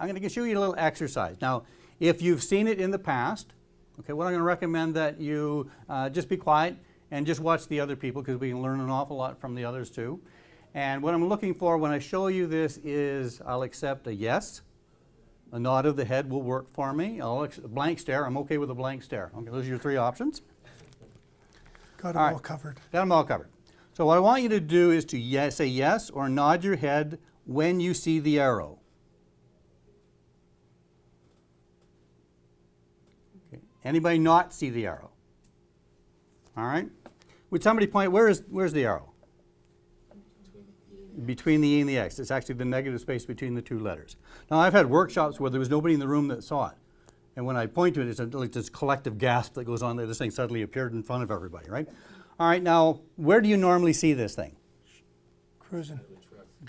I'm going to show you a little exercise. Now, if you've seen it in the past, okay, what I'm going to recommend that you just be quiet and just watch the other people, because we can learn an awful lot from the others too. And what I'm looking for when I show you this is I'll accept a yes. A nod of the head will work for me. A blank stare, I'm okay with a blank stare. Okay, those are your three options. Got them all covered. Got them all covered. So what I want you to do is to say yes or nod your head when you see the arrow. Okay. Anybody not see the arrow? All right. Would somebody point, where's the arrow? Between the E and the X. It's actually the negative space between the two letters. Now, I've had workshops where there was nobody in the room that saw it. And when I point to it, it's like this collective gasp that goes on there. This thing suddenly appeared in front of everybody, right? All right, now, where do you normally see this thing? Cruising.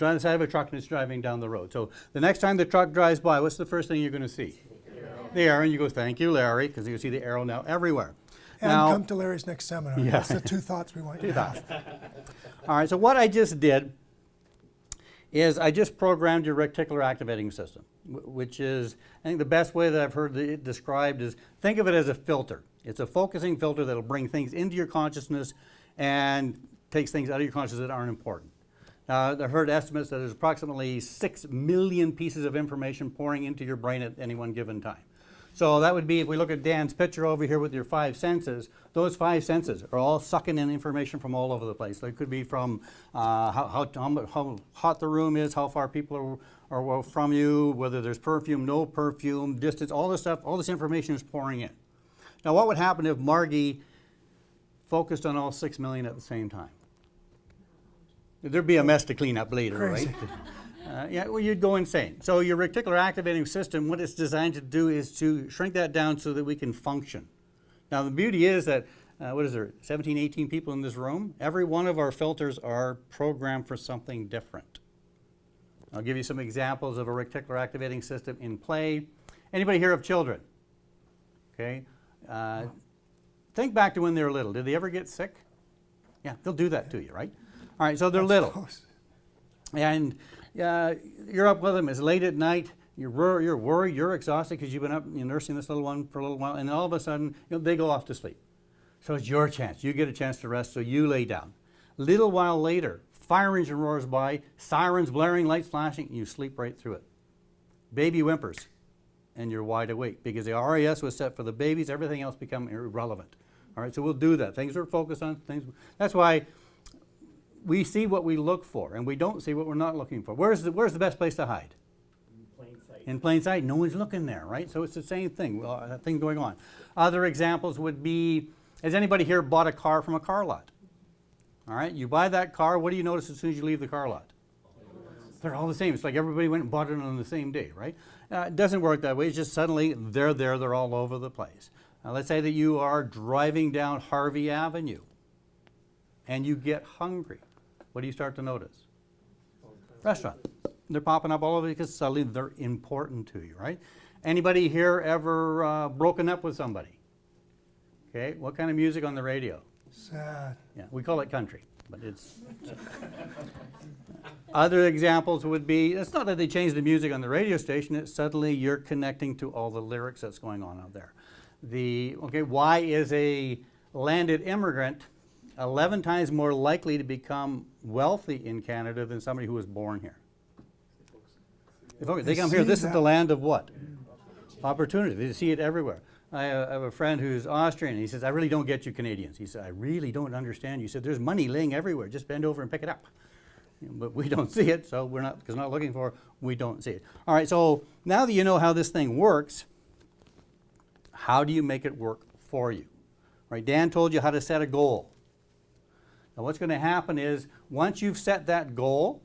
On the side of a truck and it's driving down the road. So the next time the truck drives by, what's the first thing you're going to see? The arrow. And you go, thank you, Larry, because you can see the arrow now everywhere. And now, come to Larry's next seminar. Yeah. That's the two thoughts we want you to have. All right, so what I just did is I just programmed your reticular activating system, which is, I think the best way that I've heard it described is, think of it as a filter. It's a focusing filter that'll bring things into your consciousness and takes things out of your consciousness that aren't important. I've heard estimates that there's approximately 6 million pieces of information pouring into your brain at any one given time. So that would be, if we look at Dan's picture over here with your 5 senses, those 5 senses are all sucking in information from all over the place. It could be from how hot the room is, how far people are from you, whether there's perfume, no perfume, distance, all this stuff, all this information is pouring in. Now, what would happen if Margie focused on all 6 million at the same time? There'd be a mess to clean up later, Crazy. right? Yeah, well, you'd go insane. So your reticular activating system, what it's designed to do is to shrink that down so that we can function. Now, the beauty is that, what is there, 17, 18 people in this room? Every one of our filters are programmed for something different. I'll give you some examples of a reticular activating system in play. Anybody here have children? Okay. Think back to when they were little. Did they ever get sick? Yeah, they'll do that to you, right? All right, so they're little. Close. And you're up with them. It's late at night. You're worried. You're exhausted because you've been up nursing this little one for a little while. And then all of a sudden, they go off to sleep. So it's your chance. You get a chance to rest, so you lay down. A little while later, fire engine roars by, sirens blaring, lights flashing, and you sleep right through it. Baby whimpers, and you're wide awake because the RAS was set for the babies. Everything else become irrelevant. All right, so we'll do that. Things we're focused on. That's why we see what we look for, and we don't see what we're not looking for. Where's the best place to hide? In plain sight. In plain sight. No one's looking there, right? So it's the same thing, thing going on. Other examples would be, has anybody here bought a car from a car lot? All right, you buy that car, what do you notice as soon as you leave the car lot? They're all the same. It's like everybody went and bought it on the same day, right? It doesn't work that way. It's just suddenly they're there, they're all over the place. Let's say that you are driving down Harvey Avenue and you get hungry. What do you start to notice? Restaurant. They're popping up all over because suddenly they're important to you, right? Anybody here ever broken up with somebody? Okay, what kind of music on the radio? Sad. Yeah, we call it country, but it's... Other examples would be, it's not that they changed the music on the radio station, it's suddenly you're connecting to all the lyrics that's going on out there. Why is a landed immigrant 11 times more likely to become wealthy in Canada than somebody who was born here? They come here, this is the land of what? Opportunity. They see it everywhere. I have a friend who's Austrian, and he says, I really don't get you Canadians. He said, I really don't understand you. He said, there's money laying everywhere. Just bend over and pick it up. But we don't see it, so we're not, because we're not looking for it, we don't see it. All right, so now that you know how this thing works, how do you make it work for you? Right, Dan told you how to set a goal. Now what's going to happen is, once you've set that goal,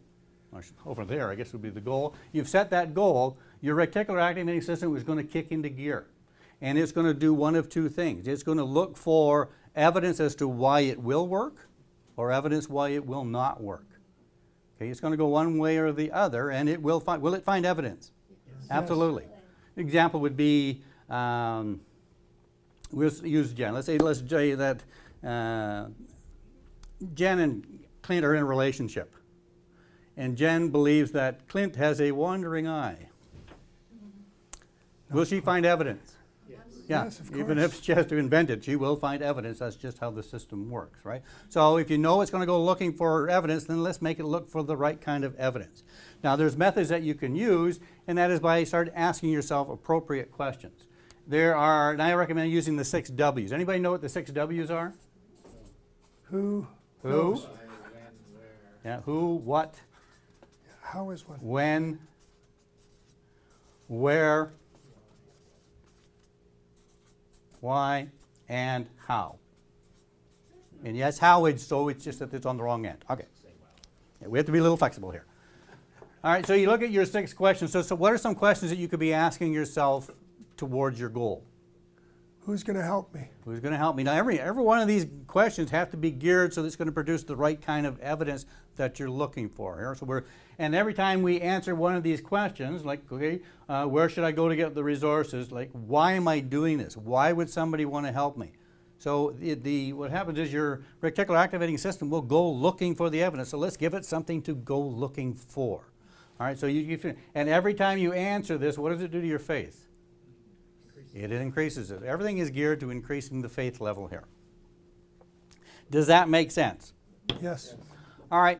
over there I guess would be the goal, you've set that goal, your reticular activating system is going to kick into gear. And it's going to do one of two things. It's going to look for evidence as to why it will work, or evidence why it will not work. Okay, it's going to go one way or the other, and it will find. Will it find evidence? Yes. Absolutely. An example would be, we'll use Jen. Let's say that Jen and Clint are in a relationship, and Jen believes that Clint has a wandering eye. Will she find evidence? Yeah, Yes, of even course. if she has to invent it, she will find evidence. That's just how the system works, right? So if you know it's going to go looking for evidence, then let's make it look for the right kind of evidence. Now, there's methods that you can use, and that is by start asking yourself appropriate questions. And I recommend using the 6 W's. Anybody know what the 6 W's are? Who? Who? knows? Yeah, who, what, How is one? when, where, why, and how. And yes, how it's so, it's just that it's on the wrong end. Okay. Yeah, we have to be a little flexible here. All right, so you look at your 6 questions. So what are some questions that you could be asking yourself towards your goal? Who's going to help me? Who's going to help me? Now, every one of these questions have to be geared so that it's going to produce the right kind of evidence that you're looking for here. So and every time we answer one of these questions, like, okay, where should I go to get the resources? Like, why am I doing this? Why would somebody want to help me? So what happens is your reticular activating system will go looking for the evidence. So let's give it something to go looking for. All right, so and every time you answer this, what does it do to your faith? It increases it. Everything is geared to increasing the faith level here. Does that make sense? Yes. All right.